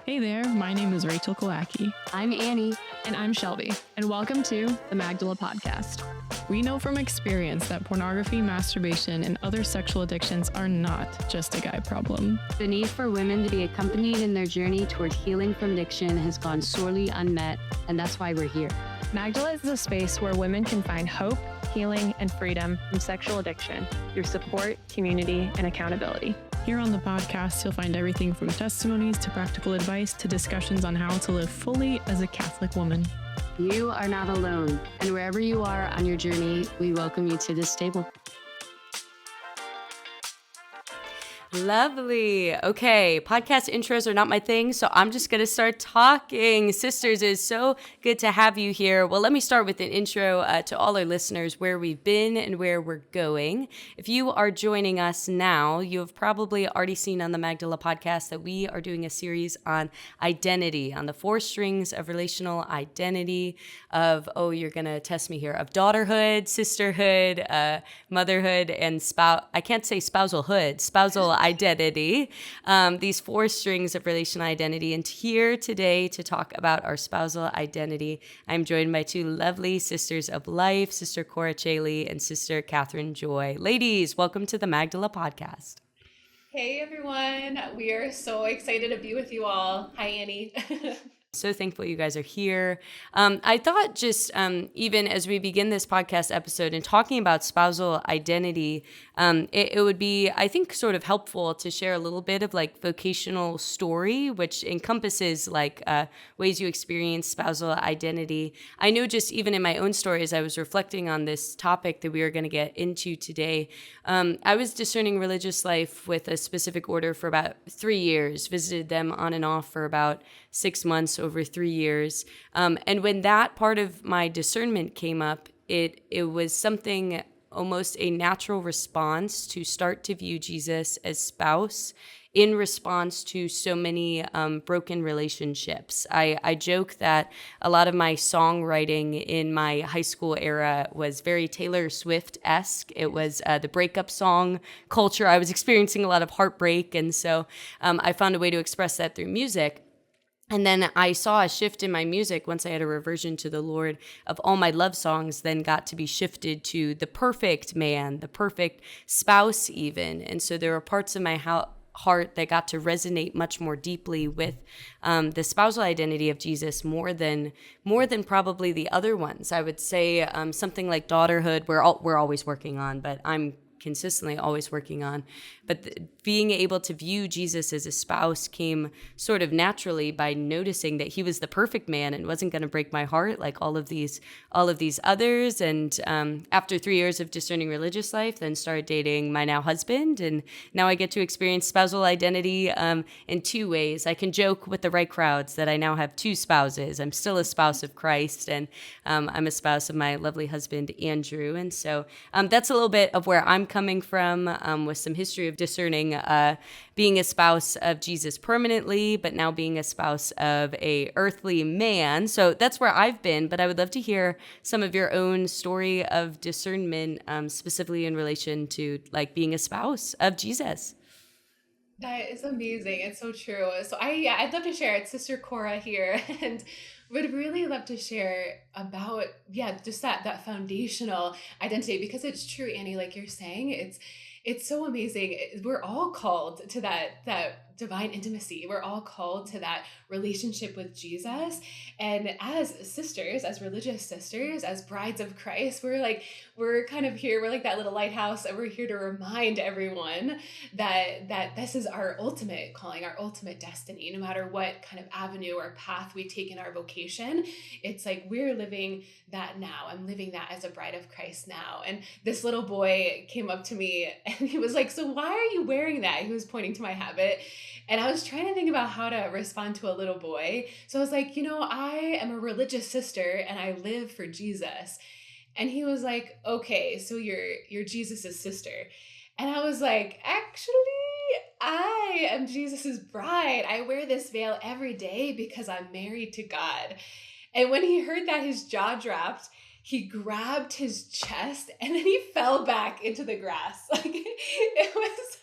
Hey there, my name is Rachel Kalaki. I'm Annie. And I'm Shelby. And welcome to the Magdala podcast. We know from experience that pornography, masturbation, and other sexual addictions are not just a guy problem. The need for women to be accompanied in their journey toward healing from addiction has gone sorely unmet, and that's why we're here. Magdala is a space where women can find hope, healing, and freedom from sexual addiction through support, community, and accountability. Here on the podcast, you'll find everything from testimonies to practical advice to discussions on how to live fully as a Catholic woman. You are not alone, and wherever you are on your journey, we welcome you to this table. Lovely. Okay, podcast intros are not my thing, so I'm just going to start talking. Sisters, it is so good to have you here. Well, let me start with an intro to all our listeners, where we've been and where we're going. If you are joining us now, you have probably already seen on the Magdala podcast that we are doing a series on identity, on the 4 strings of relational identity of, you're going to test me here, of daughterhood, sisterhood, motherhood, and I can't say spousal identity, these 4 strings of relational identity. And here today to talk about our spousal identity, I'm joined by 2 lovely sisters of life, Sister Cora Caeli and Sister Catherine Joy. Ladies, welcome to the Magdala podcast. Hey everyone, we are so excited to be with you all. Hi Annie. So thankful you guys are here. I thought just even as we begin this podcast episode and talking about spousal identity, it would be, I think, sort of helpful to share a little bit of like vocational story, which encompasses like ways you experience spousal identity. I know just even in my own story, as I was reflecting on this topic that we are going to get into today, I was discerning religious life with a specific order for about 3 years, visited them on and off for about 6 months over 3 years. And when that part of my discernment came up, it was something, almost a natural response to start to view Jesus as spouse in response to so many broken relationships. I joke that a lot of my songwriting in my high school era was very Taylor Swift-esque. It was the breakup song culture. I was experiencing a lot of heartbreak, and so I found a way to express that through music. And then I saw a shift in my music once I had a reversion to the Lord, of all my love songs then got to be shifted to the perfect man, the perfect spouse even. And so there were parts of my heart that got to resonate much more deeply with the spousal identity of Jesus more than probably the other ones. I would say something like daughterhood, we're always working on, but I'm consistently always working on. But being able to view Jesus as a spouse came sort of naturally by noticing that he was the perfect man and wasn't going to break my heart like all of these others. And after 3 years of discerning religious life, then started dating my now husband. And now I get to experience spousal identity in 2 ways. I can joke with the right crowds that I now have 2 spouses. I'm still a spouse of Christ, and I'm a spouse of my lovely husband, Andrew. And so that's a little bit of where I'm coming from, with some history of discerning being a spouse of Jesus permanently, but now being a spouse of a earthly man. So that's where I've been, but I would love to hear some of your own story of discernment, specifically in relation to like being a spouse of Jesus. That is amazing. It's so true. So I'd love to share. It's Sister Cora here, and would really love to share about, just that foundational identity, because it's true, Annie, like you're saying, it's so amazing. We're all called to that divine intimacy. We're all called to that relationship with Jesus. And as sisters, as religious sisters, as brides of Christ, we're kind of here. We're like that little lighthouse, and we're here to remind everyone that this is our ultimate calling, our ultimate destiny, no matter what kind of avenue or path we take in our vocation. It's like we're living that now. I'm living that as a bride of Christ now. And this little boy came up to me and he was like, "So why are you wearing that?" He was pointing to my habit. And I was trying to think about how to respond to a little boy. So I was like, I am a religious sister and I live for Jesus. And he was like, "Okay, so you're Jesus's sister." And I was like, "Actually, I am Jesus's bride. I wear this veil every day because I'm married to God." And when he heard that, his jaw dropped. He grabbed his chest and then he fell back into the grass. Like it was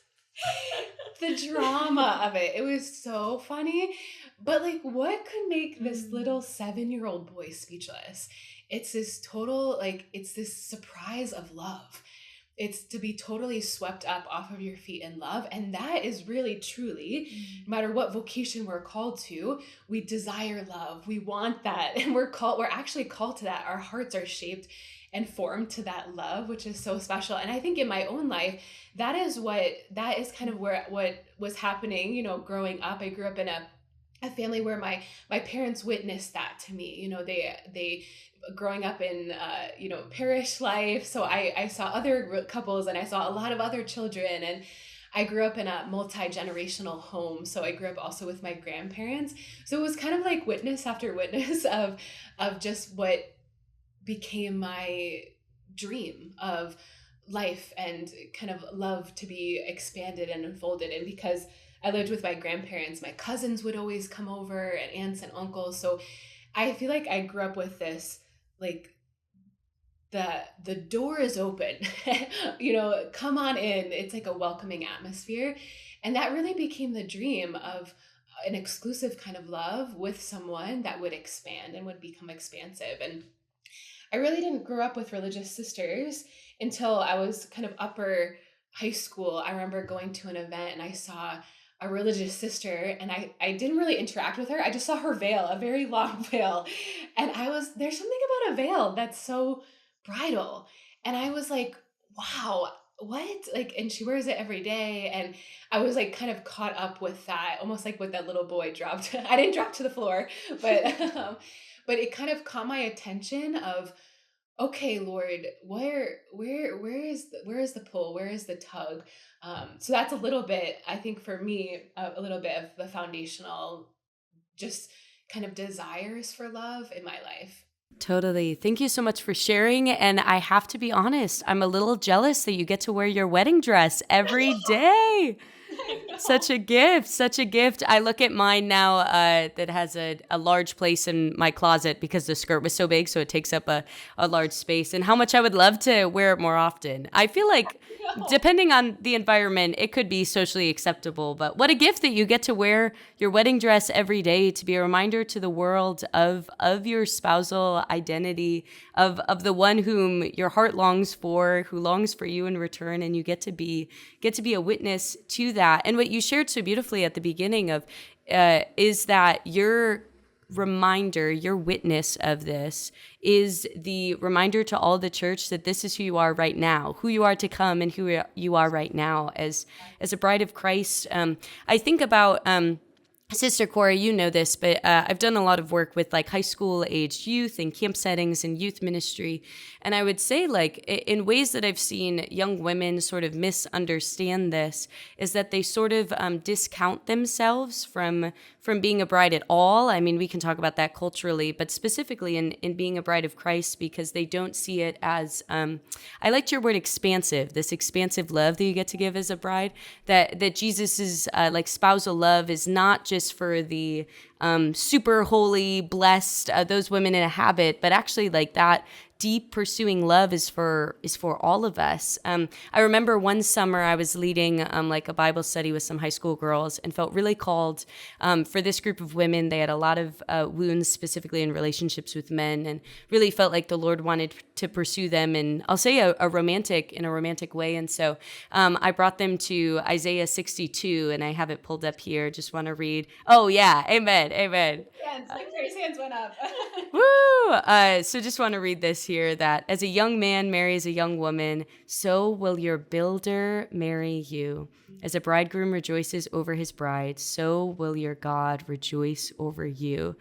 the drama drama of it. It was so funny. But like, what could make this little 7-year-old boy speechless? It's this total, like, it's this surprise of love. It's to be totally swept up off of your feet in love. And that is really, truly, no matter what vocation we're called to, we desire love. We want that. And we're actually called to that. Our hearts are shaped and formed to that love, which is so special. And I think in my own life, that is kind of what was happening, you know, growing up. I grew up in a family where my parents witnessed that to me. You know, they growing up in you know, parish life, so I saw other couples and I saw a lot of other children, and I grew up in a multi-generational home, so I grew up also with my grandparents. So it was kind of like witness after witness of just what became my dream of life and kind of love to be expanded and unfolded. And because I lived with my grandparents, my cousins would always come over, and aunts and uncles. So I feel like I grew up with this, like, the door is open, you know, come on in. It's like a welcoming atmosphere. And that really became the dream of an exclusive kind of love with someone that would expand and would become expansive. And I really didn't grow up with religious sisters until I was kind of upper high school. I remember going to an event and I saw a religious sister, and I didn't really interact with her. I just saw her veil, a very long veil. And there's something about a veil that's so bridal. And I was like, wow, what? Like, and she wears it every day. And I was like kind of caught up with that, almost like what that little boy dropped. I didn't drop to the floor, but it kind of caught my attention of, okay, Lord, where is the pull? Where is the tug? So that's a little bit, I think for me, a little bit of the foundational, just kind of desires for love in my life. Totally. Thank you so much for sharing. And I have to be honest, I'm a little jealous that you get to wear your wedding dress every day. Such a gift, such a gift. I look at mine now that has a large place in my closet because the skirt was so big, so it takes up a large space, and how much I would love to wear it more often. I feel like depending on the environment, it could be socially acceptable, but what a gift that you get to wear your wedding dress every day to be a reminder to the world of your spousal identity, of the one whom your heart longs for, who longs for you in return, and you get to be a witness to that. And what you shared so beautifully at the beginning of is that your reminder, your witness of this is the reminder to all the church that this is who you are right now, who you are to come, and who you are right now as a bride of Christ. I think about Sister Cora, you know this, but I've done a lot of work with like high school aged youth and camp settings and youth ministry. And I would say, like, in ways that I've seen young women sort of misunderstand this, is that they sort of discount themselves from being a bride at all. I mean, we can talk about that culturally, but specifically in being a bride of Christ, because they don't see it as, I liked your word expansive, this expansive love that you get to give as a bride, that Jesus's like spousal love is not just for the super holy, blessed, those women in a habit, but actually like that deep pursuing love is for all of us. I remember one summer I was leading like a Bible study with some high school girls and felt really called for this group of women. They had a lot of wounds, specifically in relationships with men, and really felt like the Lord wanted to pursue them in, I'll say, a romantic way. And so I brought them to Isaiah 62, and I have it pulled up here. Just want to read. Oh yeah, amen. Hands, like Tracy's hands went up. Woo! So just want to read this here, that as a young man marries a young woman, so will your builder marry you. As a bridegroom rejoices over his bride, so will your God rejoice over you.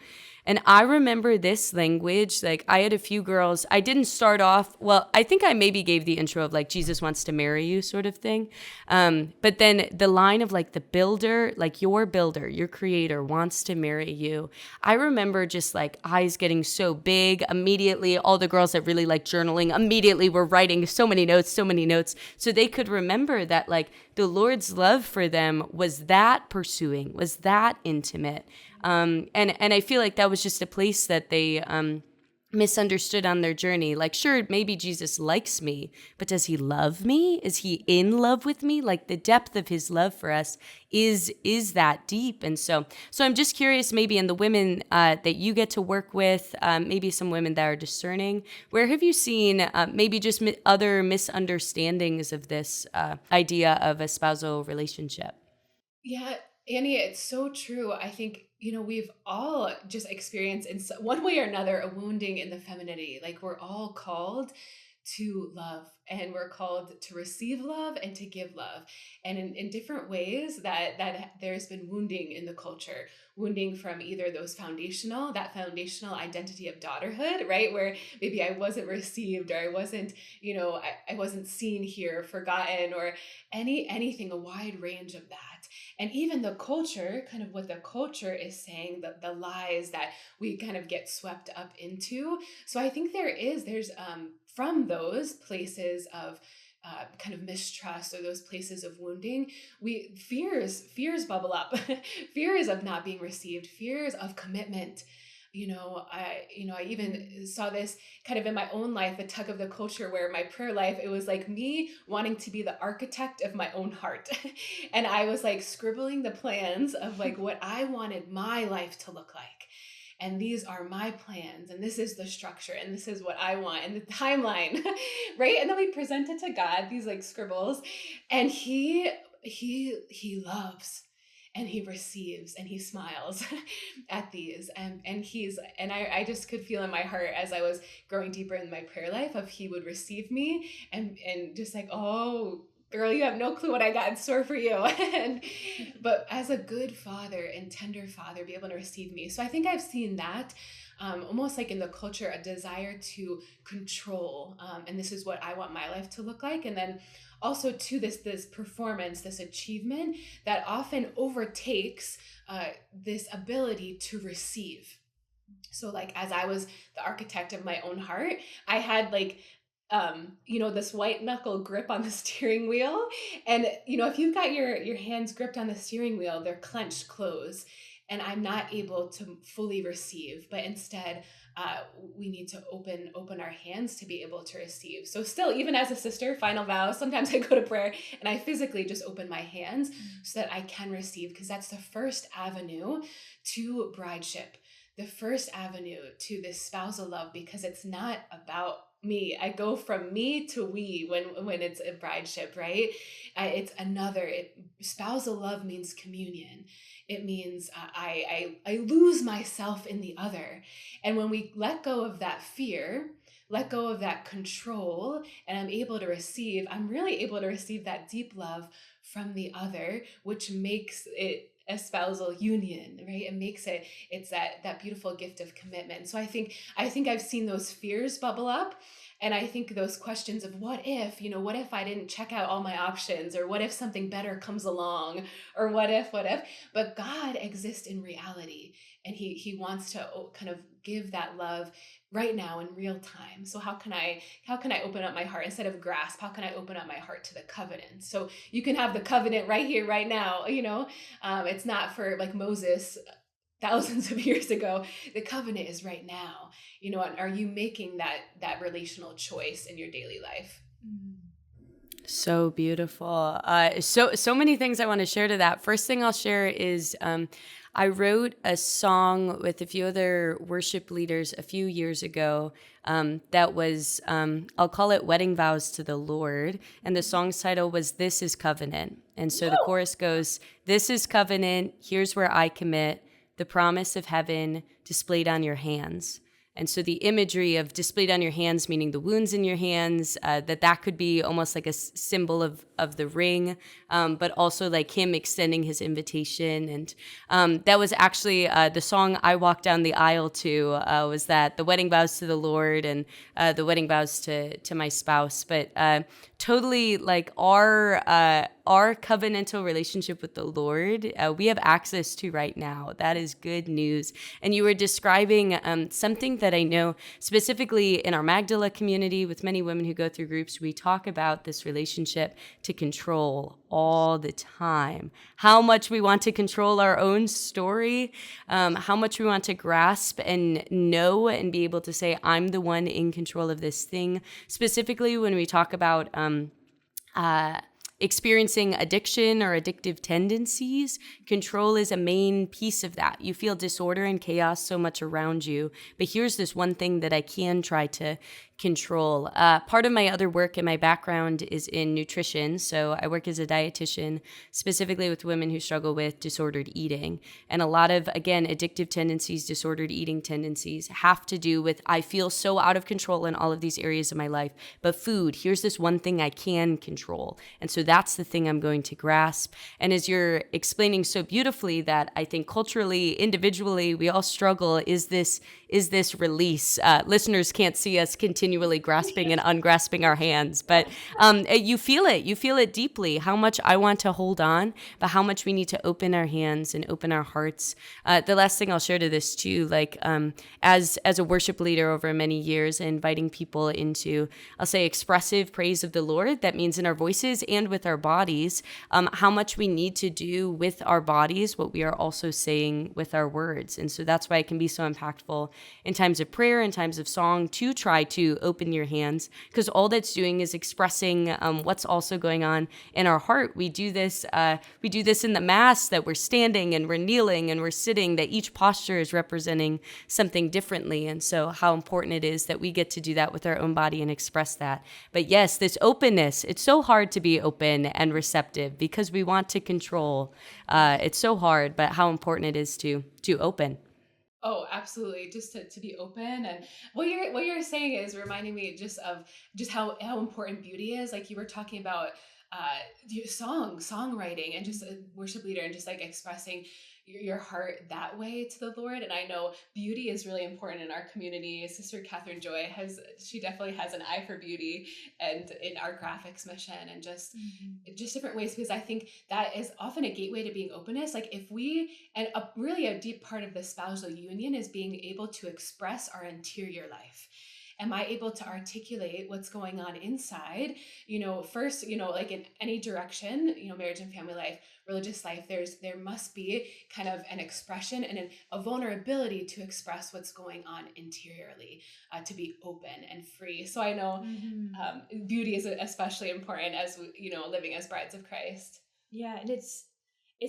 And I remember this language, like I had a few girls, I didn't start off, well, I think I maybe gave the intro of like, Jesus wants to marry you sort of thing. But then the line of like the builder, like your builder, your creator wants to marry you. I remember just like eyes getting so big immediately. All the girls that really like journaling immediately were writing so many notes, so they could remember that like the Lord's love for them was that pursuing, was that intimate. And I feel like that was just a place that they misunderstood on their journey. Like, sure, maybe Jesus likes me, but does he love me? Is he in love with me? Like, the depth of his love for us is that deep. And so I'm just curious, maybe in the women that you get to work with, maybe some women that are discerning, where have you seen maybe just other misunderstandings of this idea of a spousal relationship? Yeah, Annie, it's so true. I think, we've all just experienced in one way or another a wounding in the femininity. Like, we're all called to love, and we're called to receive love and to give love. And in different ways that there's been wounding in the culture, wounding from either that foundational identity of daughterhood, right? Where maybe I wasn't received, or I wasn't, I wasn't seen here, forgotten, or anything, a wide range of that. And even the culture, kind of what the culture is saying, the lies that we kind of get swept up into. So I think there's from those places of kind of mistrust, or those places of wounding, fears bubble up. Fears of not being received, fears of commitment. I even saw this kind of in my own life, the tug of the culture, where my prayer life, it was like me wanting to be the architect of my own heart. And I was like scribbling the plans of like what I wanted my life to look like. And these are my plans, and this is the structure, and this is what I want, and the timeline, right? And then we present it to God, these like scribbles, and he loves, and he receives, and he smiles at these. And I just could feel in my heart as I was growing deeper in my prayer life of he would receive me, and just like, oh, girl, you have no clue what I got in store for you. But as a good father and tender father, be able to receive me. So I think I've seen that almost like in the culture, a desire to control. And this is what I want my life to look like. And then also to this performance, this achievement that often overtakes this ability to receive. So like, as I was the architect of my own heart, I had like, this white knuckle grip on the steering wheel. And, if you've got your hands gripped on the steering wheel, they're clenched closed, and I'm not able to fully receive, but instead, we need to open our hands to be able to receive. So still, even as a sister, Final Vows, sometimes I go to prayer and I physically just open my hands so that I can receive, because that's the first avenue to brideship, the first avenue to this spousal love, because it's not about me. I go from me to we when it's a brideship, right? It's another. Spousal love means communion. It means I lose myself in the other. And when we let go of that fear, let go of that control, and I'm able to receive, I'm really able to receive that deep love from the other, which makes it a spousal union, right? It makes it's that beautiful gift of commitment. So I think I've seen those fears bubble up. And I think those questions of what if I didn't check out all my options, or what if something better comes along, or what if, but God exists in reality, and he wants to kind of give that love right now in real time. So how can I open up my heart instead of grasp? How can I open up my heart to the covenant? So you can have the covenant right here, right now. It's not for like Moses thousands of years ago. The covenant is right now. Are you making that relational choice in your daily life? So beautiful. So many things I want to share to that. First thing I'll share is I wrote a song with a few other worship leaders a few years ago that was, I'll call it Wedding Vows to the Lord. And the song's title was This is Covenant. And so the chorus goes, this is covenant, here's where I commit, the promise of heaven displayed on your hands. And so the imagery of displayed on your hands, meaning the wounds in your hands, that could be almost like a symbol of the ring, but also like him extending his invitation. And that was actually the song I walked down the aisle to, was that the wedding vows to the Lord and the wedding vows to my spouse. But totally like our our covenantal relationship with the Lord, we have access to right now. That is good news. And you were describing something that I know specifically in our Magdala community with many women who go through groups, we talk about this relationship to control all the time. How much we want to control our own story, how much we want to grasp and know and be able to say, I'm the one in control of this thing. Specifically when we talk about experiencing addiction or addictive tendencies, control is a main piece of that. You feel disorder and chaos so much around you, but here's this one thing that I can try to control. Part of my other work and my background is in nutrition. So I work as a dietitian, specifically with women who struggle with disordered eating. And a lot of, again, addictive tendencies, disordered eating tendencies have to do with, I feel so out of control in all of these areas of my life. But food, here's this one thing I can control. And so that's the thing I'm going to grasp. And as you're explaining so beautifully that I think culturally, individually, we all struggle, is this release. Listeners can't see us continually grasping and ungrasping our hands, but you feel it deeply, how much I want to hold on, but how much we need to open our hands and open our hearts. The last thing I'll share to this too, like as a worship leader over many years, inviting people into, I'll say, expressive praise of the Lord. That means in our voices and with our bodies, how much we need to do with our bodies what we are also saying with our words. And so that's why it can be so impactful in times of prayer, in times of song, to try to open your hands, because all that's doing is expressing what's also going on in our heart. We do this in the Mass, that we're standing and we're kneeling and we're sitting, that each posture is representing something differently. And so how important it is that we get to do that with our own body and express that. But yes, this openness, it's so hard to be open and receptive because we want to control. It's so hard, but how important it is to open. Oh, absolutely. Just to be open. And what you're saying is reminding me just of just how important beauty is. Like you were talking about songwriting, and just a worship leader, and just like expressing your heart that way to the Lord. And I know beauty is really important in our community. Sister Catherine Joy she definitely has an eye for beauty, and in our graphics mission, and just different ways, because I think that is often a gateway to being openness. Like if really a deep part of the spousal union is being able to express our interior life. Am I able to articulate what's going on inside? First, like in any direction, marriage and family life, religious life, there must be kind of an expression and a vulnerability to express what's going on interiorly, to be open and free. So I know beauty is especially important as living as brides of Christ. Yeah, and it's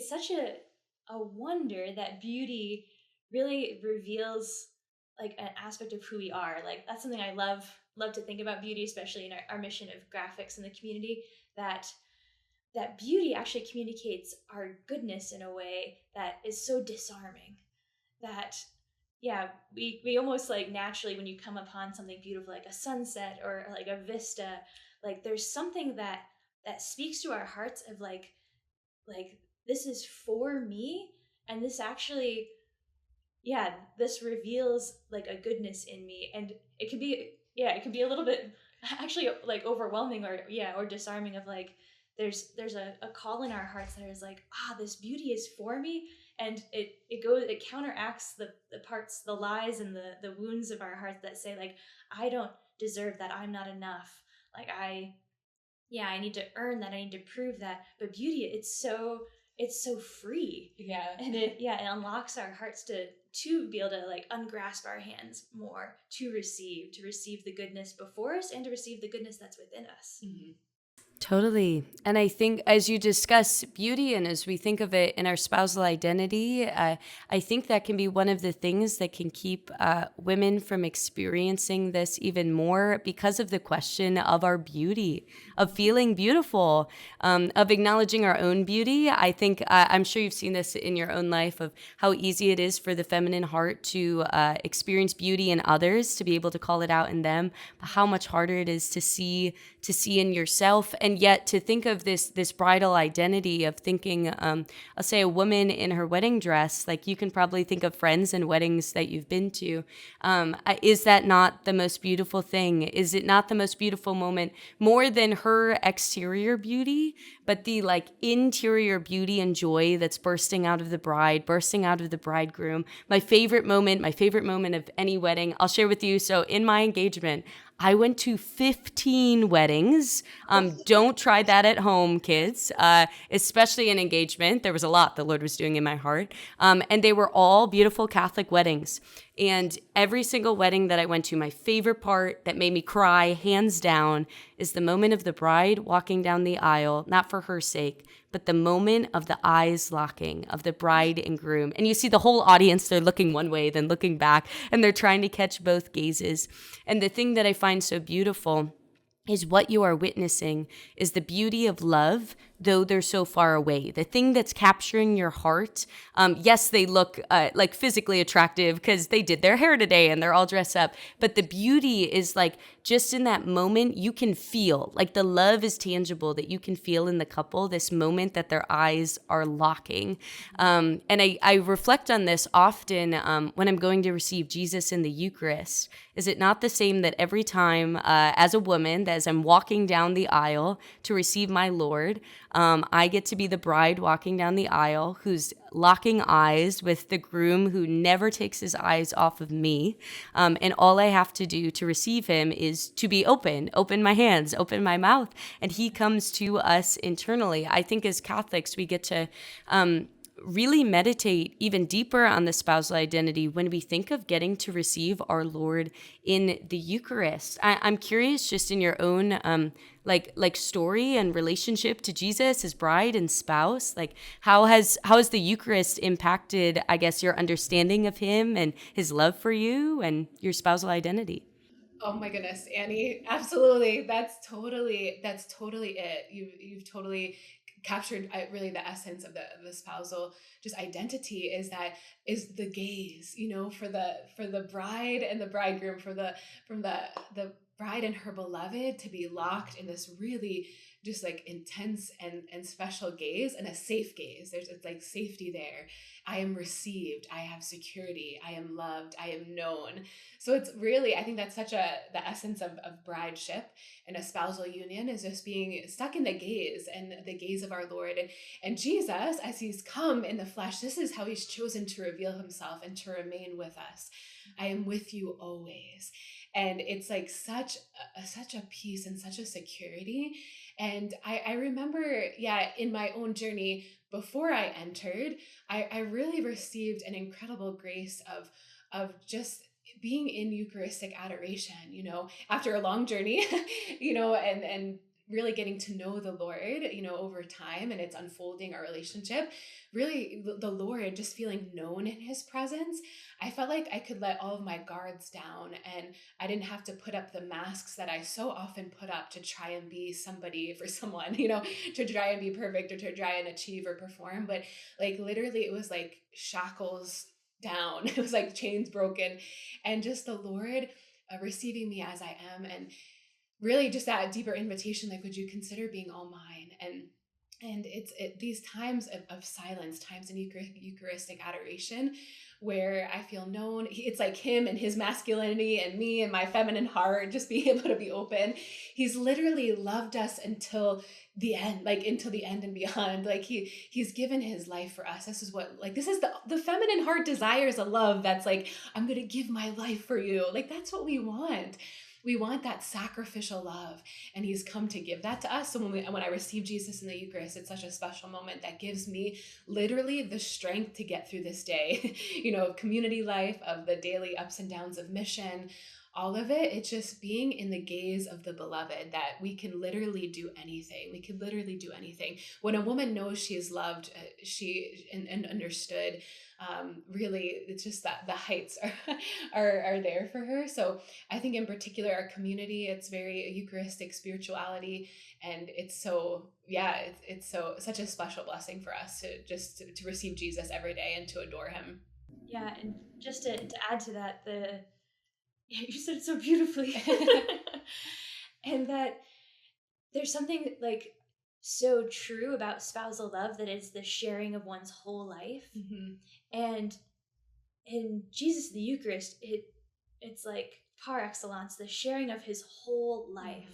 such a wonder that beauty really reveals like an aspect of who we are. Like that's something I love to think about beauty, especially in our mission of graphics in the community, that beauty actually communicates our goodness in a way that is so disarming that we almost like naturally, when you come upon something beautiful like a sunset or like a vista, like there's something that speaks to our hearts of like this is for me, and this actually this reveals like a goodness in me. And it can be a little bit actually like overwhelming or disarming of like there's a call in our hearts that is like, this beauty is for me, and it counteracts the parts, the lies and the wounds of our hearts that say like, I don't deserve that, I'm not enough, like I need to earn that, I need to prove that. But beauty, it's so free. Yeah. And it unlocks our hearts to be able to like ungrasp our hands more, to receive the goodness before us and to receive the goodness that's within us. Mm-hmm. Totally. And I think as you discuss beauty and as we think of it in our spousal identity, I think that can be one of the things that can keep women from experiencing this even more, because of the question of our beauty, of feeling beautiful, of acknowledging our own beauty. I think I'm sure you've seen this in your own life, of how easy it is for the feminine heart to experience beauty in others, to be able to call it out in them, but how much harder it is to see in yourself. and yet to think of this bridal identity of thinking, I'll say a woman in her wedding dress, like you can probably think of friends and weddings that you've been to. Is that not the most beautiful thing? Is it not the most beautiful moment, more than her exterior beauty, but the like interior beauty and joy that's bursting out of the bride, bursting out of the bridegroom? My favorite moment of any wedding, I'll share with you. So in my engagement, I went to 15 weddings. Don't try that at home, kids, especially an engagement. There was a lot the Lord was doing in my heart. And they were all beautiful Catholic weddings. And every single wedding that I went to, my favorite part that made me cry, hands down, is the moment of the bride walking down the aisle, not for her sake, but the moment of the eyes locking of the bride and groom. And you see the whole audience, they're looking one way, then looking back, and they're trying to catch both gazes. And the thing that I find so beautiful is what you are witnessing is the beauty of love, though they're so far away. The thing that's capturing your heart, yes, they look like physically attractive because they did their hair today and they're all dressed up, but the beauty is like just in that moment, you can feel, like the love is tangible that you can feel in the couple, this moment that their eyes are locking. And I reflect on this often when I'm going to receive Jesus in the Eucharist. Is it not the same that every time as a woman, as I'm walking down the aisle to receive my Lord, I get to be the bride walking down the aisle who's locking eyes with the groom who never takes his eyes off of me. And all I have to do to receive him is to be open my hands, open my mouth, and he comes to us internally. I think as Catholics, we get to really meditate even deeper on the spousal identity when we think of getting to receive our Lord in the Eucharist. I'm curious, just in your own like story and relationship to Jesus, his bride and spouse, like how has the Eucharist impacted, I guess, your understanding of him and his love for you and your spousal identity? Oh my goodness, Annie, absolutely. That's totally it. You've totally captured really the essence of the spousal just identity is the gaze, for the bride and the bridegroom, from the bride and her beloved to be locked in this really just like intense and special gaze, and a safe gaze. It's like safety there. I am received, I have security, I am loved, I am known. So it's really, I think that's such the essence of brideship and a spousal union, is just being stuck in the gaze and the gaze of our Lord. And Jesus, as he's come in the flesh, this is how he's chosen to reveal himself and to remain with us. I am with you always. And it's like such a peace and such a security. And I remember, in my own journey before I entered, I really received an incredible grace of just being in Eucharistic adoration, after a long journey, and really getting to know the Lord, over time, and it's unfolding our relationship, really the Lord, just feeling known in his presence. I felt like I could let all of my guards down, and I didn't have to put up the masks that I so often put up to try and be somebody for someone, to try and be perfect or to try and achieve or perform. But like literally it was like shackles down. It was like chains broken, and just the Lord receiving me as I am, and really just that deeper invitation, like, would you consider being all mine? And it's these times of silence, times in Eucharistic adoration, where I feel known. It's like him and his masculinity and me and my feminine heart just being able to be open. He's literally loved us until the end, like until the end and beyond. Like he's given his life for us. This is the feminine heart desires a love that's like, I'm going to give my life for you. Like that's what we want. We want that sacrificial love, and he's come to give that to us. So when I receive Jesus in the Eucharist, it's such a special moment that gives me literally the strength to get through this day, of community life, of the daily ups and downs of mission, all of it. It's just being in the gaze of the beloved, that we can literally do anything. We can literally do anything. When a woman knows she is loved, and understood, really, it's just that the heights are there for her. So I think in particular, our community, it's very Eucharistic spirituality, and it's so, it's so such a special blessing for us to receive Jesus every day and to adore him. Yeah, and just to add to that, you said it so beautifully, and that there's something like so true about spousal love, that it's the sharing of one's whole life. And in Jesus the Eucharist, it's like par excellence, the sharing of his whole life,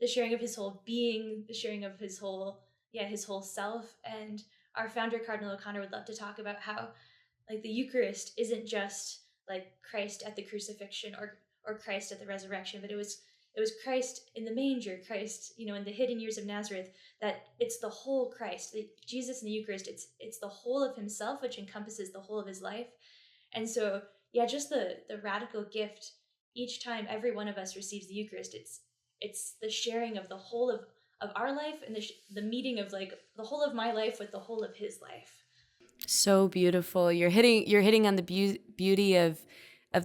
the sharing of his whole being, the sharing of his whole self. And our founder, Cardinal O'Connor, would love to talk about how like the Eucharist isn't just like Christ at the crucifixion or Christ at the resurrection, but it was Christ in the manger, Christ, in the hidden years of Nazareth, that it's the whole Christ. Jesus in the Eucharist, it's the whole of himself, which encompasses the whole of his life. And so, yeah, just the radical gift each time every one of us receives the Eucharist, it's the sharing of the whole of our life, and the meeting of like the whole of my life with the whole of his life. So beautiful. You're hitting on the beauty of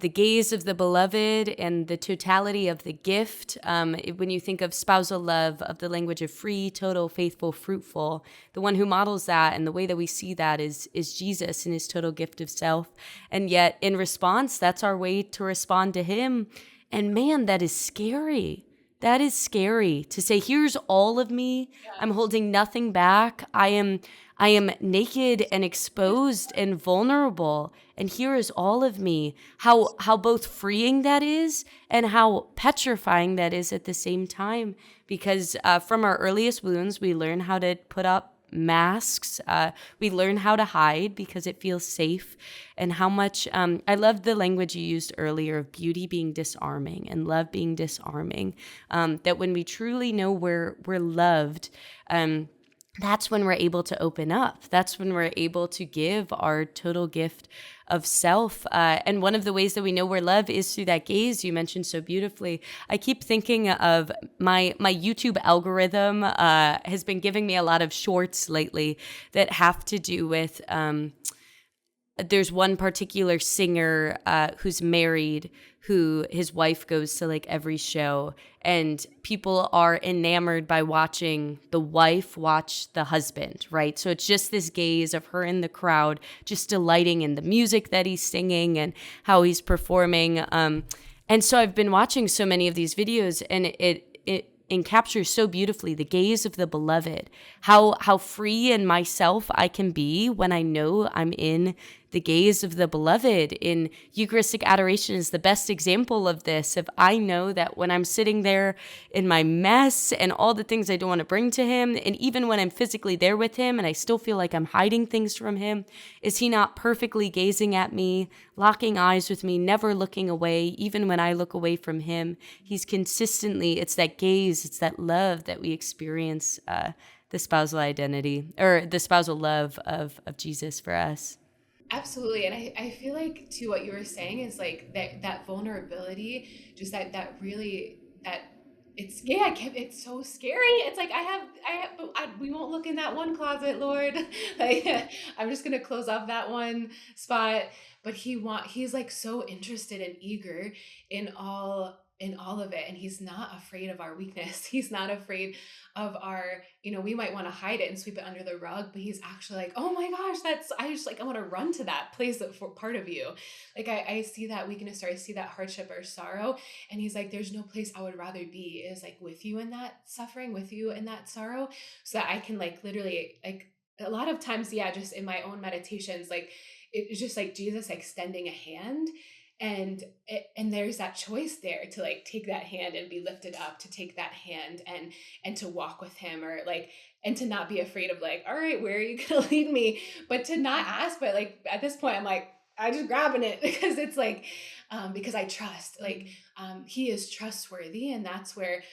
the gaze of the beloved and the totality of the gift. When you think of spousal love, of the language of free, total, faithful, fruitful, the one who models that and the way that we see that is Jesus in his total gift of self. And yet in response, that's our way to respond to him. And man, that is scary. That is scary to say, here's all of me. I'm holding nothing back. I am naked and exposed and vulnerable. And here is all of me. How both freeing that is and how petrifying that is at the same time. Because from our earliest wounds, we learn how to put up masks. We learn how to hide because it feels safe. And how much, I loved the language you used earlier of beauty being disarming and love being disarming. That when we truly know we're loved, that's when we're able to open up. That's when we're able to give our total gift of self. And one of the ways that we know we're loved is through that gaze you mentioned so beautifully. I keep thinking of my YouTube algorithm has been giving me a lot of shorts lately that have to do with there's one particular singer who's married, who his wife goes to like every show, and people are enamored by watching the wife watch the husband, right? So it's just this gaze of her in the crowd, just delighting in the music that he's singing and how he's performing. And so I've been watching so many of these videos, and it captures so beautifully the gaze of the beloved, how free in myself I can be when I know I'm in the gaze of the beloved. In Eucharistic adoration is the best example of this. If I know that when I'm sitting there in my mess and all the things I don't want to bring to him, and even when I'm physically there with him and I still feel like I'm hiding things from him, is he not perfectly gazing at me, locking eyes with me, never looking away, even when I look away from him? He's consistently, it's that gaze, it's that love that we experience, the spousal identity, or the spousal love of Jesus for us. Absolutely. And I feel like too, what you were saying is like that vulnerability, just that really, that it's so scary. It's like, we won't look in that one closet, Lord. Like, I'm just going to close off that one spot. But he's like so interested and eager in all of it. And he's not afraid of our weakness. He's not afraid of our, we might want to hide it and sweep it under the rug, but he's actually like, oh my gosh, I want to run to that place for part of you. Like I see that weakness, or I see that hardship or sorrow. And he's like, there's no place I would rather be, is like with you in that suffering, with you in that sorrow, so that I can like literally, like a lot of times, just in my own meditations, like it's just like Jesus extending a hand. And there's that choice there to like take that hand and be lifted up, to take that hand and to walk with him, or like, and to not be afraid of like, all right, where are you going to lead me? But to not ask, but like at this point, I'm like, I just grabbing it, because it's like, because I trust, like, he is trustworthy. And that's where,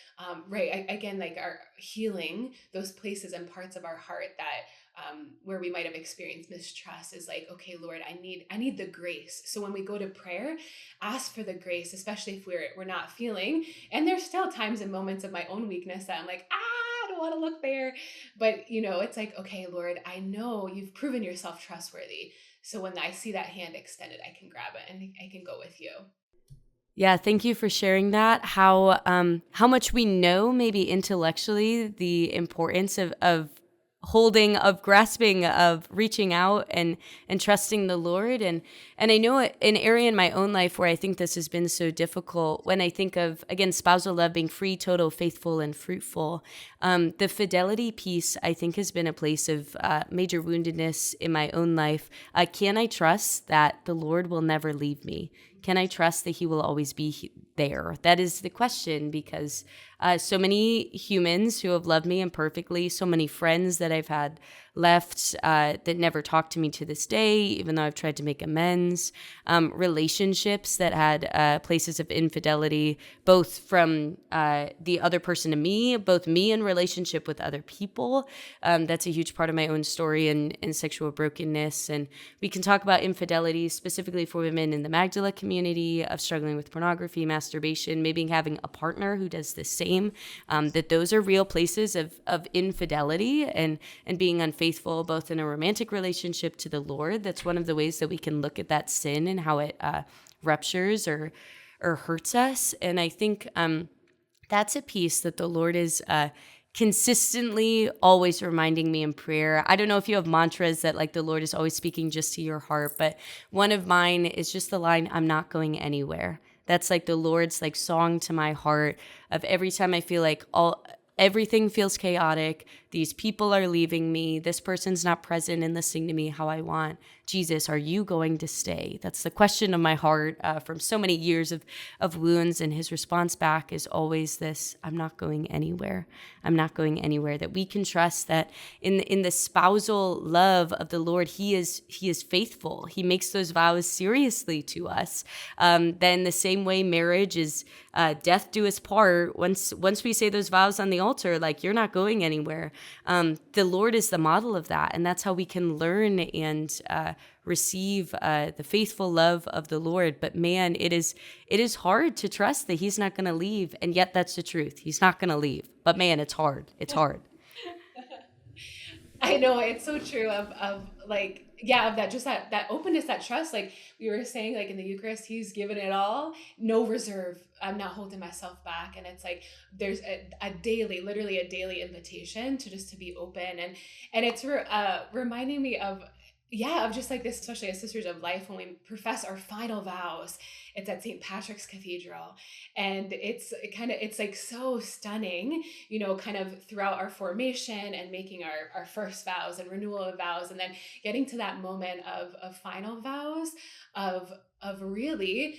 again, like our healing those places and parts of our heart that, where we might have experienced mistrust, is like, okay, Lord, I need the grace. So when we go to prayer, ask for the grace, especially if we're not feeling, and there's still times and moments of my own weakness that I'm like, I don't want to look there. But it's like, okay, Lord, I know you've proven yourself trustworthy. So when I see that hand extended, I can grab it and I can go with you. Yeah, thank you for sharing that. How much we know maybe intellectually the importance of holding, of grasping, of reaching out and trusting the Lord. And I know an area in my own life where I think this has been so difficult, when I think of, again, spousal love being free, total, faithful, and fruitful. The fidelity piece, I think, has been a place of major woundedness in my own life. Can I trust that the Lord will never leave me? Can I trust that he will always be there? That is the question, because so many humans who have loved me imperfectly, so many friends that I've had left that never talk to me to this day, even though I've tried to make amends, relationships that had places of infidelity, both from the other person to me, both me in relationship with other people. That's a huge part of my own story and sexual brokenness. And we can talk about infidelity specifically for women in the Magdala community, of struggling with pornography, masturbation, maybe having a partner who does the same, that those are real places of infidelity and being unfaithful, both in a romantic relationship to the Lord. That's one of the ways that we can look at that sin and how it ruptures or hurts us. And I think that's a piece that the Lord is consistently always reminding me in prayer. I don't know if you have mantras that like the Lord is always speaking just to your heart, but one of mine is just the line, "I'm not going anywhere." That's like the Lord's like song to my heart, of every time I feel like everything feels chaotic, these people are leaving me, this person's not present and listening to me how I want. Jesus, are you going to stay? That's the question of my heart from so many years of wounds. And his response back is always this, "I'm not going anywhere. I'm not going anywhere." That we can trust that in the spousal love of the Lord, he is faithful. He makes those vows seriously to us. Then the same way marriage is death do us part. Once we say those vows on the altar, like, you're not going anywhere. The Lord is the model of that. And that's how we can learn and receive the faithful love of the Lord. But man, it is hard to trust that he's not going to leave. And yet that's the truth. He's not going to leave. But man, it's hard. It's hard. I know, it's so true of like, yeah, of that, just that openness, that trust. Like we were saying, like in the Eucharist, he's given it all, no reserve. I'm not holding myself back. And it's like, there's a daily, literally a daily invitation to just to be open. And it's reminding me of, yeah, of just like this, especially as Sisters of Life, when we profess our final vows. It's at St. Patrick's Cathedral. And it's like so stunning, kind of throughout our formation and making our first vows and renewal of vows. And then getting to that moment of final vows of really,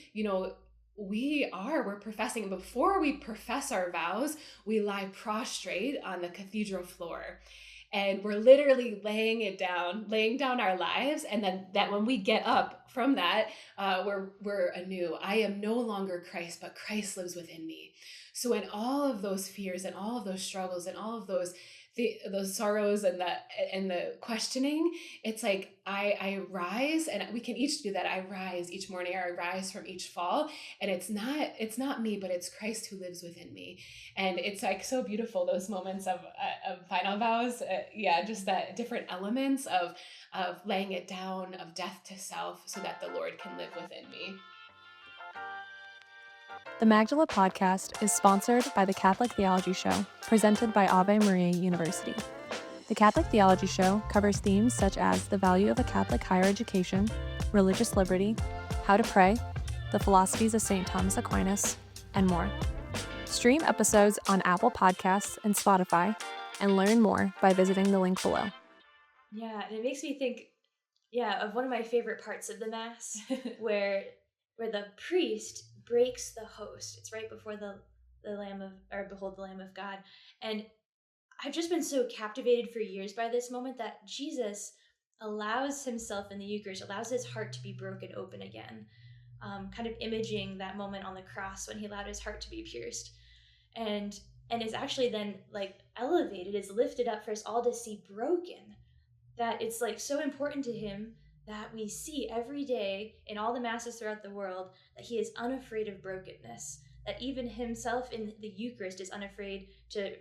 we're professing. And before we profess our vows, we lie prostrate on the cathedral floor. And we're literally laying down our lives. And then that when we get up from that, we're anew. I am no longer Christ, but Christ lives within me. So in all of those fears and all of those struggles and all of those sorrows and the questioning, it's like I rise, and we can each do that. I rise each morning, or I rise from each fall, and it's not me, but it's Christ who lives within me. And it's like so beautiful, those moments of final vows. Just that different elements of laying it down, of death to self, so that the Lord can live within me. The Magdala podcast is sponsored by the Catholic Theology Show, presented by Ave Maria University. The Catholic Theology Show covers themes such as the value of a Catholic higher education, religious liberty, how to pray, the philosophies of St. Thomas Aquinas, and more. Stream episodes on Apple Podcasts and Spotify, and learn more by visiting the link below. Yeah, and it makes me think, of one of my favorite parts of the Mass, where the priest breaks the host. It's right before the behold the Lamb of God. And I've just been so captivated for years by this moment that Jesus allows himself in the Eucharist, allows his heart to be broken open again, kind of imaging that moment on the cross when he allowed his heart to be pierced. And is actually then like elevated, is lifted up for us all to see broken. That it's like so important to him that we see every day in all the masses throughout the world that he is unafraid of brokenness, that even himself in the Eucharist is unafraid to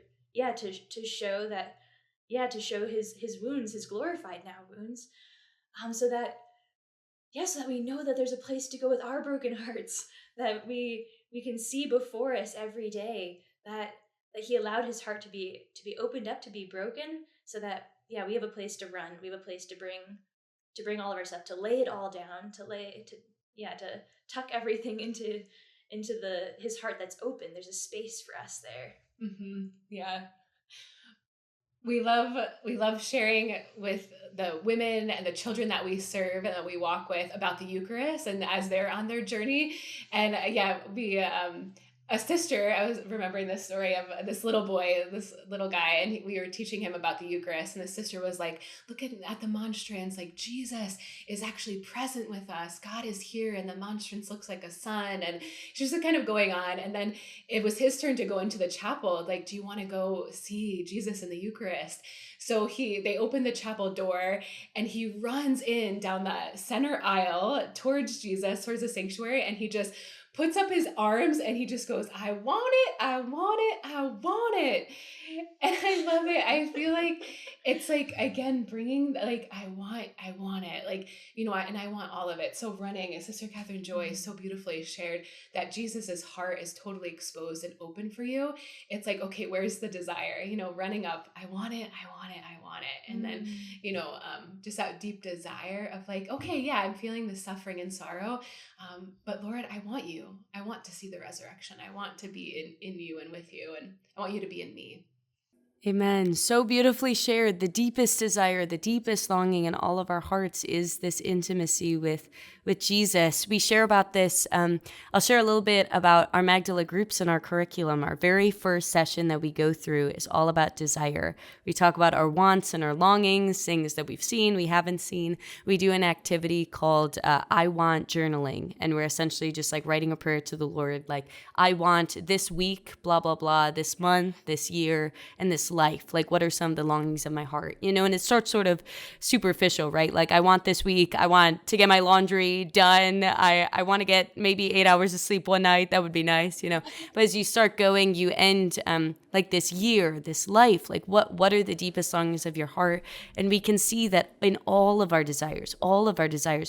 show that, to show his wounds, his glorified now wounds, so that we know that there's a place to go with our broken hearts, that we can see before us every day that he allowed his heart to be opened up, to be broken, so that we have a place to run. We have a place to bring all of our stuff, to lay it all down, to tuck everything into his heart that's open. There's a space for us there. Mm-hmm. Yeah. We love sharing with the women and the children that we serve and that we walk with about the Eucharist, and as they're on their journey. And we a sister, I was remembering this story of this little boy, this little guy, and we were teaching him about the Eucharist, and the sister was like, look at the monstrance, like Jesus is actually present with us. God is here, and the monstrance looks like a sun. And she's just kind of going on. And then it was his turn to go into the chapel. Like, do you want to go see Jesus in the Eucharist? So they open the chapel door, and he runs in down the center aisle towards Jesus, towards the sanctuary, and he just puts up his arms and he just goes, I want it, I want it, I want it. And I love it. I feel like it's like, again, bringing like, I want it. Like, and I want all of it. So running, and Sister Catherine Joy so beautifully shared that Jesus's heart is totally exposed and open for you. It's like, okay, where's the desire? Running up, I want it, I want it, I want it. And then, just that deep desire of like, okay, yeah, I'm feeling the suffering and sorrow. But Lord, I want you. I want to see the resurrection. I want to be in you and with you. And I want you to be in me. Amen. So beautifully shared. The deepest desire, the deepest longing in all of our hearts is this intimacy with Jesus. We share about this. I'll share a little bit about our Magdala groups and our curriculum. Our very first session that we go through is all about desire. We talk about our wants and our longings, things that we've seen, we haven't seen. We do an activity called I Want journaling, and we're essentially just like writing a prayer to the Lord, like, I want this week, blah, blah, blah, this month, this year, and this life. Like, what are some of the longings of my heart? And it starts sort of superficial, right? Like, I want this week, I want to get my laundry done. I want to get maybe 8 hours of sleep one night. That would be nice, But as you start going, you end like this year, this life, like what are the deepest longings of your heart? And we can see that in all of our desires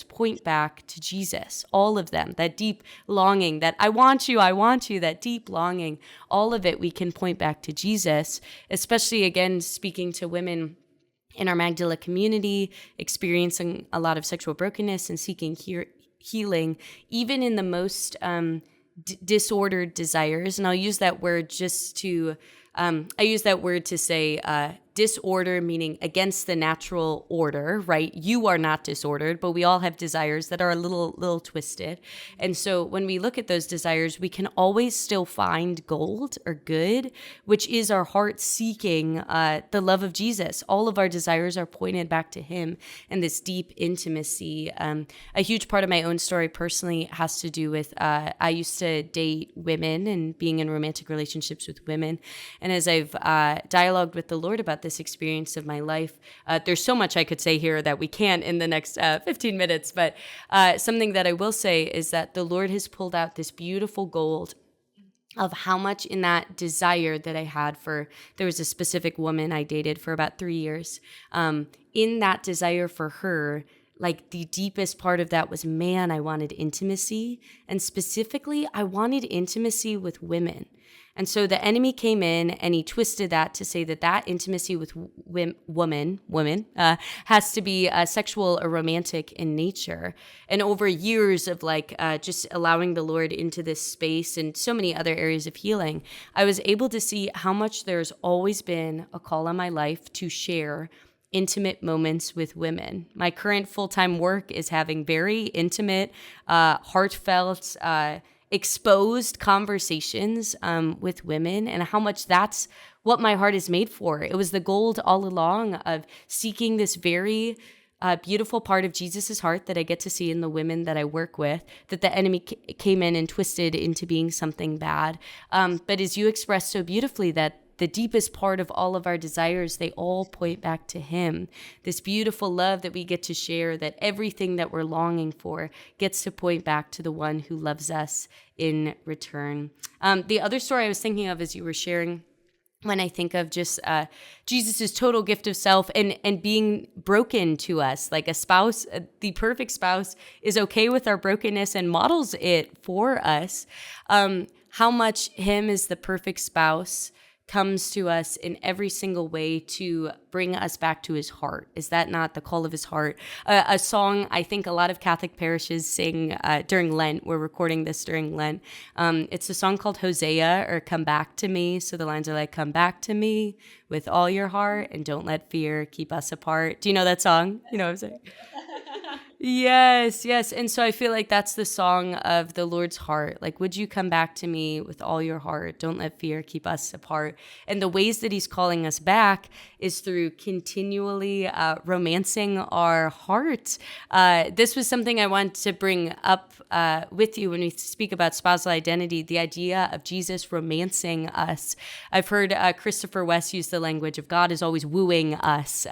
point back to Jesus, all of them, that deep longing, that I want you, that deep longing, all of it we can point back to Jesus, especially again, speaking to women in our Magdala community, experiencing a lot of sexual brokenness and seeking healing, even in the most disordered desires. And I'll use that word to say disorder, meaning against the natural order, right? You are not disordered, but we all have desires that are a little twisted. And so when we look at those desires, we can always still find gold or good, which is our heart seeking the love of Jesus. All of our desires are pointed back to him and this deep intimacy. A huge part of my own story personally has to do with I used to date women and being in romantic relationships with women. And as I've dialogued with the Lord about this experience of my life, there's so much I could say here that we can't in the next 15 minutes, but something that I will say is that the Lord has pulled out this beautiful gold of how much in that desire that I had there was a specific woman I dated for about 3 years. In that desire for her, like the deepest part of that was, man, I wanted intimacy. And specifically, I wanted intimacy with women. And so the enemy came in and he twisted that to say that intimacy with women has to be sexual or romantic in nature. And over years of just allowing the Lord into this space and so many other areas of healing, I was able to see how much there's always been a call on my life to share intimate moments with women. My current full-time work is having very intimate, heartfelt, exposed conversations with women, and how much that's what my heart is made for. It was the gold all along of seeking this very beautiful part of Jesus's heart that I get to see in the women that I work with, that the enemy came in and twisted into being something bad. But as you expressed so beautifully, that the deepest part of all of our desires, they all point back to him. This beautiful love that we get to share, that everything that we're longing for gets to point back to the one who loves us in return. The other story I was thinking of as you were sharing, when I think of just Jesus' total gift of self and being broken to us, like a spouse, the perfect spouse is okay with our brokenness and models it for us. How much him as the perfect spouse comes to us in every single way to bring us back to his heart. Is that not the call of his heart? A song I think a lot of Catholic parishes sing during Lent. We're recording this during Lent. It's a song called Hosea, or Come Back to Me. So the lines are like, come back to me with all your heart and don't let fear keep us apart. Do you know that song? You know what I'm saying? Yes, yes. And so I feel like that's the song of the Lord's heart. Like, would you come back to me with all your heart? Don't let fear keep us apart. And the ways that he's calling us back is through continually romancing our hearts. This was something I wanted to bring up with you when we speak about spousal identity, the idea of Jesus romancing us. I've heard Christopher West use the language of God is always wooing us.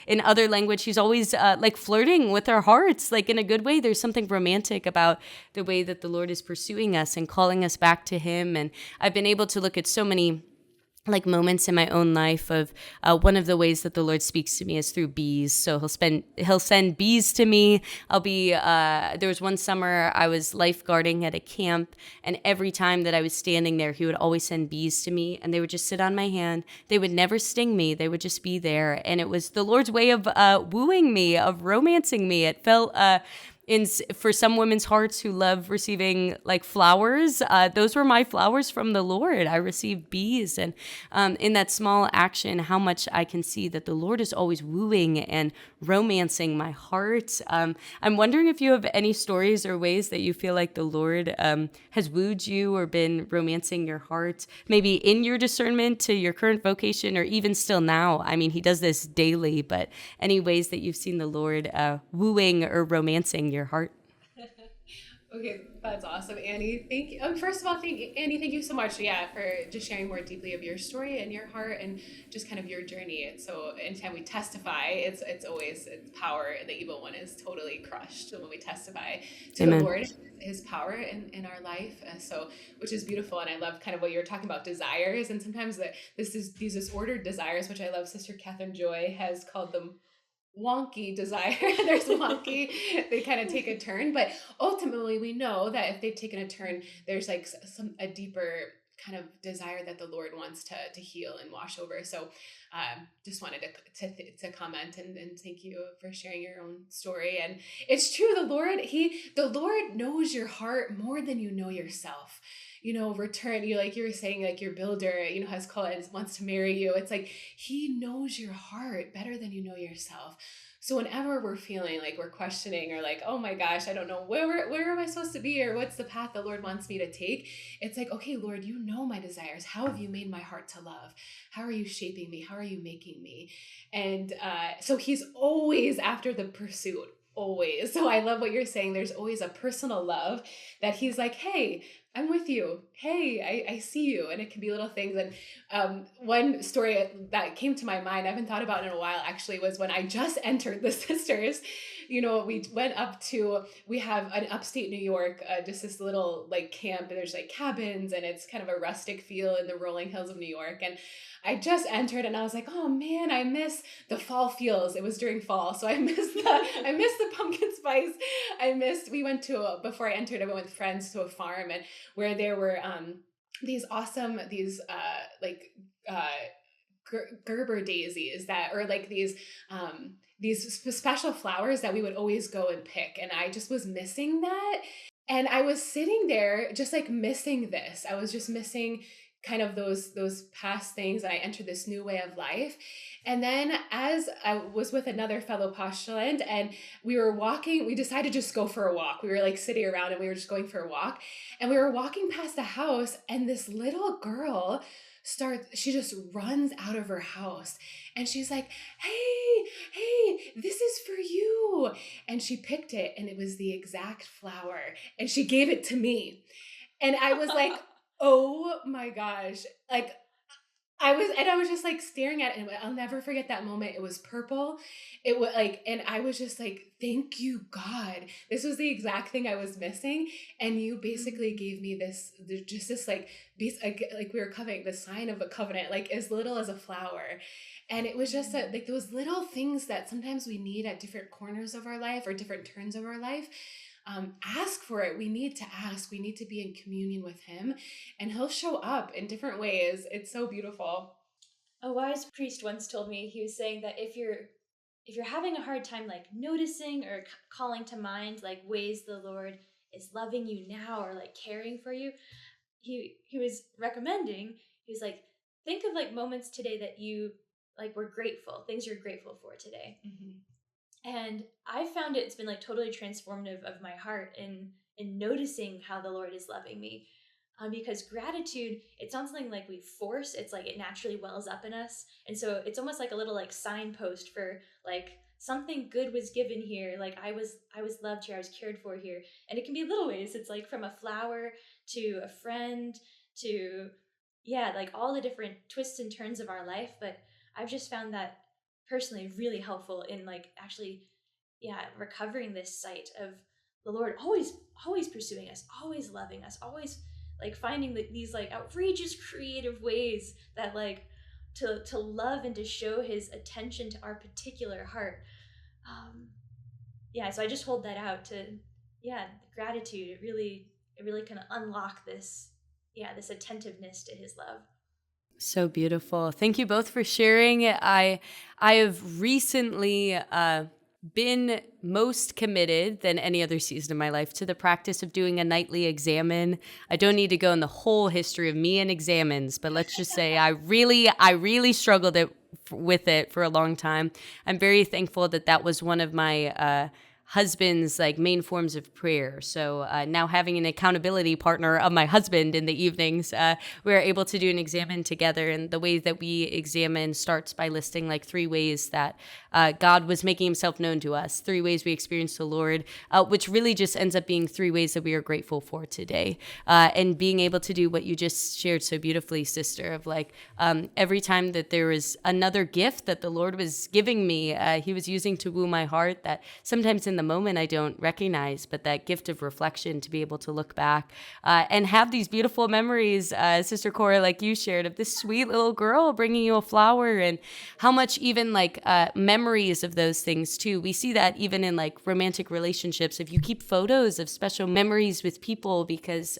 In other language, he's always like flirting with our hearts. Like in a good way. There's something romantic about the way that the Lord is pursuing us and calling us back to him. And I've been able to look at so many like moments in my own life of one of the ways that the Lord speaks to me is through bees. So he'll send bees to me. There was one summer I was lifeguarding at a camp, and every time that I was standing there, he would always send bees to me, and they would just sit on my hand. They would never sting me. They would just be there. And it was the Lord's way of wooing me, of romancing me. It felt for some women's hearts who love receiving like flowers, those were my flowers from the Lord. I received bees, and in that small action, how much I can see that the Lord is always wooing and romancing my heart. I'm wondering if you have any stories or ways that you feel like the Lord has wooed you or been romancing your heart, maybe in your discernment to your current vocation or even still now. I mean, he does this daily, but any ways that you've seen the Lord wooing or romancing your heart? Okay, that's awesome, Annie. Thank you. First of all, Annie, thank you so much, for just sharing more deeply of your story and your heart and just kind of your journey. And so anytime we testify, it's power. The evil one is totally crushed when we testify to Amen. the Lord, his power in our life. Which is beautiful. And I love kind of what you're talking about, desires. And sometimes these disordered desires, which I love, Sister Catherine Joy has called them wonky desire. There's wonky, they kind of take a turn, but ultimately we know that if they've taken a turn, there's like a deeper kind of desire that the Lord wants to heal and wash over. So just wanted to comment and thank you for sharing your own story. And it's true, the Lord knows your heart more than you know yourself. Return, you were saying, like your builder, has called and wants to marry you. It's like he knows your heart better than you know yourself. So whenever we're feeling like we're questioning or like, oh my gosh, I don't know where am I supposed to be or what's the path the Lord wants me to take, it's like, okay, Lord, you know my desires. How have you made my heart to love? How are you shaping me? How are you making me? And so he's always after the pursuit. Always. So I love what you're saying. There's always a personal love that he's like, hey, I'm with you. Hey, I see you. And it can be little things. And one story that came to my mind, I haven't thought about in a while actually, was when I just entered the sisters. We went we have an upstate New York, just this little like camp, and there's like cabins and it's kind of a rustic feel in the rolling hills of New York. And I just entered and I was like, oh man, I miss the fall feels. It was during fall. So I missed the pumpkin spice. We went before I entered, I went with friends to a farm and where there were Gerber daisies these special flowers that we would always go and pick. And I just was missing that. And I was sitting there just like missing this. I was just missing kind of those past things. And I entered this new way of life. And then as I was with another fellow postulant and we were walking, we decided to just go for a walk. We were like sitting around and we were just going for a walk. And we were walking past a house and this little girl she just runs out of her house and she's like, hey, this is for you. And she picked it and it was the exact flower and she gave it to me. And I was like, oh my gosh. Like I was just like staring at it and I'll never forget that moment. It was purple. It was like, and I was just like, thank you, God. This was the exact thing I was missing. And you basically gave me this like we were covenant, the sign of a covenant, like as little as a flower. And it was just like those little things that sometimes we need at different corners of our life or different turns of our life. ask for it. We need to ask. We need to be in communion with him, and he'll show up in different ways. It's so beautiful. A wise priest once told me, he was saying that if you're having a hard time like noticing or calling to mind like ways the Lord is loving you now or like caring for you, he was recommending, he was like, think of like moments today that you like were grateful, things you're grateful for today. And I found it's been like totally transformative of my heart in noticing how the Lord is loving me. Because gratitude, it's not something like we force, it's like it naturally wells up in us. And so it's almost like a little like signpost for like something good was given here. Like I was loved here, I was cared for here. And it can be little ways. It's like from a flower to a friend to, yeah, like all the different twists and turns of our life. But I've just found that personally really helpful in like actually, yeah, recovering this sight of the Lord always pursuing us, always loving us, always like finding these like outrageous creative ways that like to love and to show his attention to our particular heart. Yeah, so I just hold that out to, yeah, gratitude. It really kind of unlock this, yeah, this attentiveness to his love. So beautiful. Thank you both for sharing. I have recently been most committed than any other season of my life to the practice of doing a nightly examen. I don't need to go in the whole history of me and examens, but let's just say I really struggled with it for a long time. I'm very thankful that was one of my husband's like main forms of prayer. So now having an accountability partner of my husband in the evenings, we're able to do an examen together. And the way that we examine starts by listing like 3 ways that God was making himself known to us, 3 ways we experienced the Lord, which really just ends up being 3 ways that we are grateful for today. And being able to do what you just shared so beautifully, sister, of like every time that there was another gift that the Lord was giving me, he was using to woo my heart that sometimes in the moment I don't recognize, but that gift of reflection to be able to look back and have these beautiful memories, Sister Cora, like you shared, of this sweet little girl bringing you a flower, and how much even like memories of those things too. We see that even in like romantic relationships. If you keep photos of special memories with people, because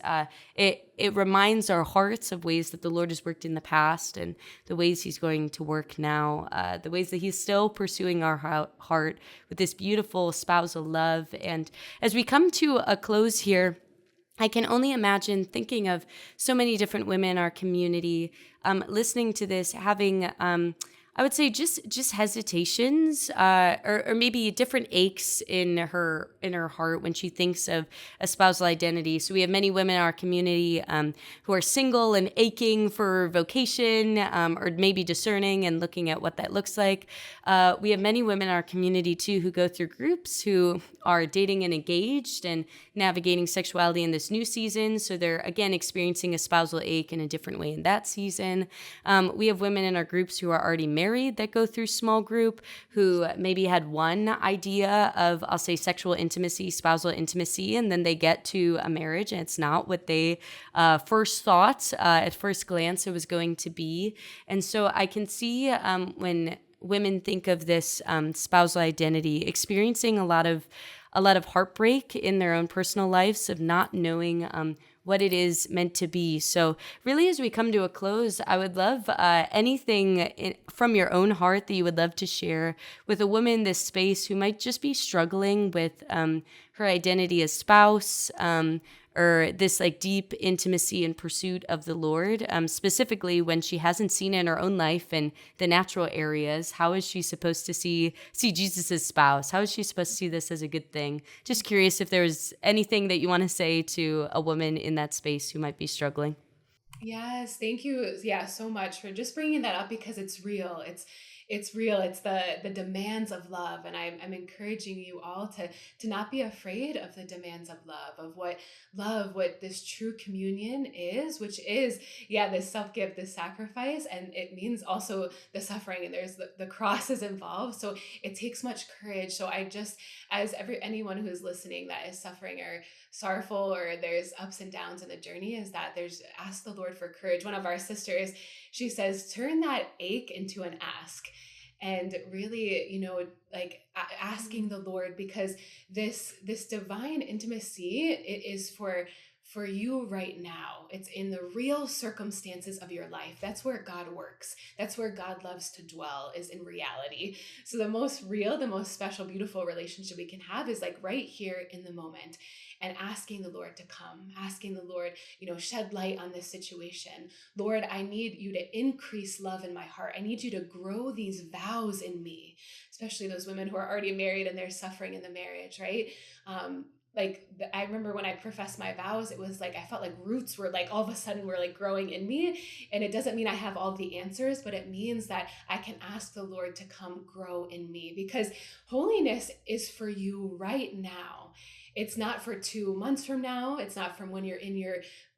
it reminds our hearts of ways that the Lord has worked in the past and the ways he's going to work now, the ways that he's still pursuing our heart with this beautiful spousal love. And as we come to a close here, I can only imagine thinking of so many different women in our community listening to this, having I would say just hesitations or maybe different aches in her heart when she thinks of a spousal identity. So we have many women in our community who are single and aching for vocation or maybe discerning and looking at what that looks like. We have many women in our community too who go through groups who are dating and engaged and navigating sexuality in this new season. So they're again experiencing a spousal ache in a different way in that season. We have women in our groups who are already married that go through small group, who maybe had one idea of, I'll say, sexual intimacy, spousal intimacy, and then they get to a marriage and it's not what they first thought at first glance it was going to be. And so I can see when women think of this spousal identity, experiencing a lot of heartbreak in their own personal lives of not knowing what it is meant to be. So really, as we come to a close, I would love anything from your own heart that you would love to share with a woman in this space who might just be struggling with her identity as spouse, or this like deep intimacy and pursuit of the Lord, specifically when she hasn't seen it in her own life in the natural areas. How is she supposed to see Jesus as spouse? How is she supposed to see this as a good thing? Just curious if there's anything that you want to say to a woman in that space who might be struggling. Yes, thank you. Yeah, so much for just bringing that up, because it's real. It's real. It's the demands of love, and I'm encouraging you all to not be afraid of the demands of what this true communion is, which is this self-give, this sacrifice, and it means also the suffering, and there's the cross is involved. So it takes much courage. So I just, as anyone who's listening that is suffering or sorrowful, or there's ups and downs in the journey, is that there's ask the Lord for courage. One of our sisters, she says, turn that ache into an ask. and really, like asking the Lord, because this divine intimacy, it is for you right now. It's in the real circumstances of your life. That's where God works. That's where God loves to dwell, is in reality. So the most real, the most special, beautiful relationship we can have is like right here in the moment, and asking the Lord to come, asking the Lord, shed light on this situation. Lord, I need you to increase love in my heart. I need you to grow these vows in me, especially those women who are already married and they're suffering in the marriage, right? I remember when I professed my vows, it was like I felt like roots were like all of a sudden were like growing in me. And it doesn't mean I have all the answers, but it means that I can ask the Lord to come grow in me, because holiness is for you right now. It's not for 2 months from now. It's not from when you're in your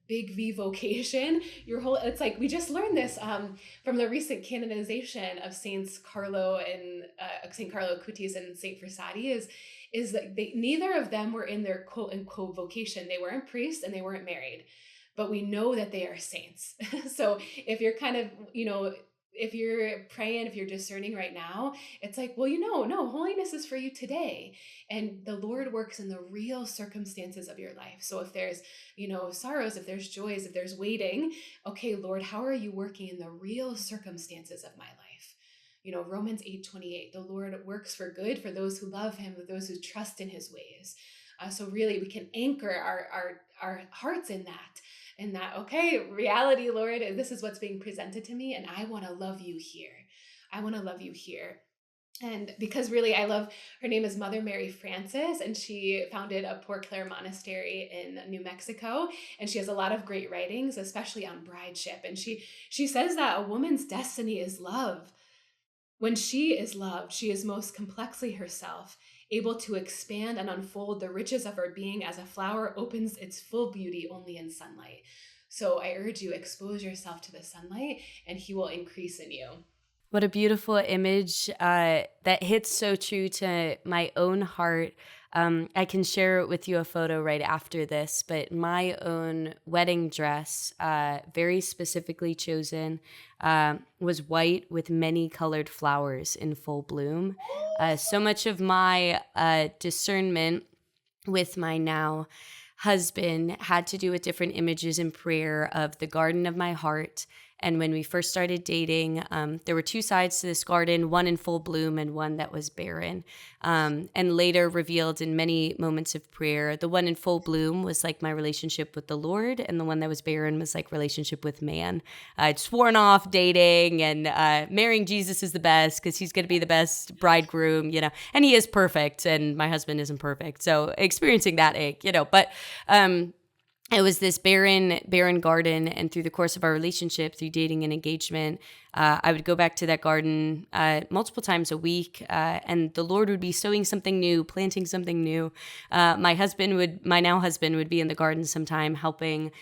big V vocation. It's like, we just learned this from the recent canonization of Saint Carlo Acutis and Saint Versati, is that neither of them were in their quote unquote vocation. They weren't priests and they weren't married, but we know that they are saints. So if you're kind of, if you're praying, if you're discerning right now, it's like, well, no, holiness is for you today. And the Lord works in the real circumstances of your life. So if there's, sorrows, if there's joys, if there's waiting, okay, Lord, how are you working in the real circumstances of my life? Romans 8:28, the Lord works for good for those who love him, for those who trust in his ways. So really we can anchor our hearts in that, okay, reality, Lord, this is what's being presented to me, and I want to love you here. I want to love you here. And because really I love, her name is Mother Mary Frances, and she founded a Poor Clare Monastery in New Mexico. And she has a lot of great writings, especially on brideship. And she says that a woman's destiny is love. When she is loved, she is most complexly herself, able to expand and unfold the riches of her being as a flower opens its full beauty only in sunlight. So I urge you, expose yourself to the sunlight and he will increase in you. What a beautiful image that hits so true to my own heart. I can share with you a photo right after this, but my own wedding dress, very specifically chosen, was white with many colored flowers in full bloom. So much of my discernment with my now husband had to do with different images in prayer of the garden of my heart. And when we first started dating, there were 2 sides to this garden, one in full bloom and one that was barren. And later revealed in many moments of prayer, the one in full bloom was like my relationship with the Lord, and the one that was barren was like relationship with man. I'd sworn off dating and marrying Jesus is the best because he's going to be the best bridegroom, and he is perfect, and my husband isn't perfect. So experiencing that ache, but it was this barren garden, and through the course of our relationship, through dating and engagement, I would go back to that garden multiple times a week, and the Lord would be sowing something new, planting something new. My now husband would be in the garden sometime helping.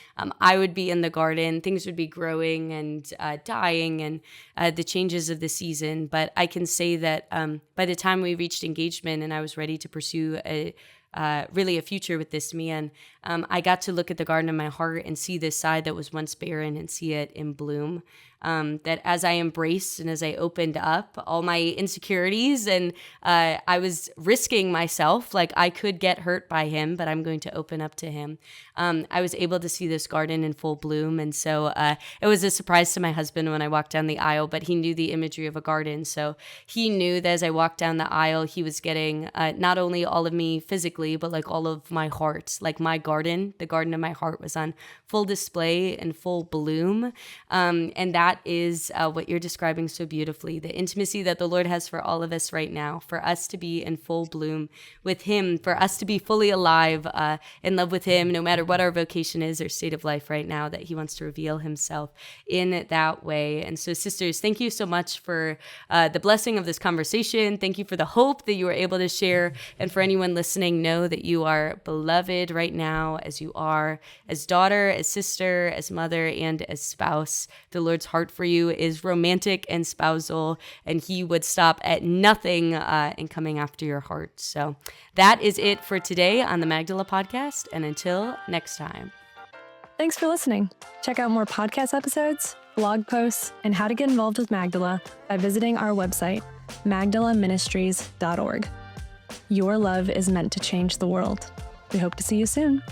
I would be in the garden. Things would be growing and dying, and the changes of the season. But I can say that by the time we reached engagement and I was ready to pursue really a future with this man, I got to look at the garden of my heart and see this side that was once barren and see it in bloom. That as I embraced and as I opened up all my insecurities, and I was risking myself, like I could get hurt by him, but I'm going to open up to him. I was able to see this garden in full bloom. And so it was a surprise to my husband when I walked down the aisle, but he knew the imagery of a garden. So he knew that as I walked down the aisle, he was getting not only all of me physically, but like all of my heart, like my garden, the garden of my heart was on full display and full bloom. And that is what you're describing so beautifully, the intimacy that the Lord has for all of us right now, for us to be in full bloom with him, for us to be fully alive in love with him, no matter what our vocation is or state of life right now, that he wants to reveal himself in that way. And so, sisters, thank you so much for the blessing of this conversation. Thank you for the hope that you were able to share. And for anyone listening, know that you are beloved right now as you are, as daughter, as sister, as mother, and as spouse. The Lord's heart for you is romantic and spousal, and he would stop at nothing in coming after your heart. So that is it for today on the Magdala podcast, and until next time. Thanks for listening. Check out more podcast episodes, blog posts, and how to get involved with Magdala by visiting our website, magdalaministries.org. Your love is meant to change the world. We hope to see you soon.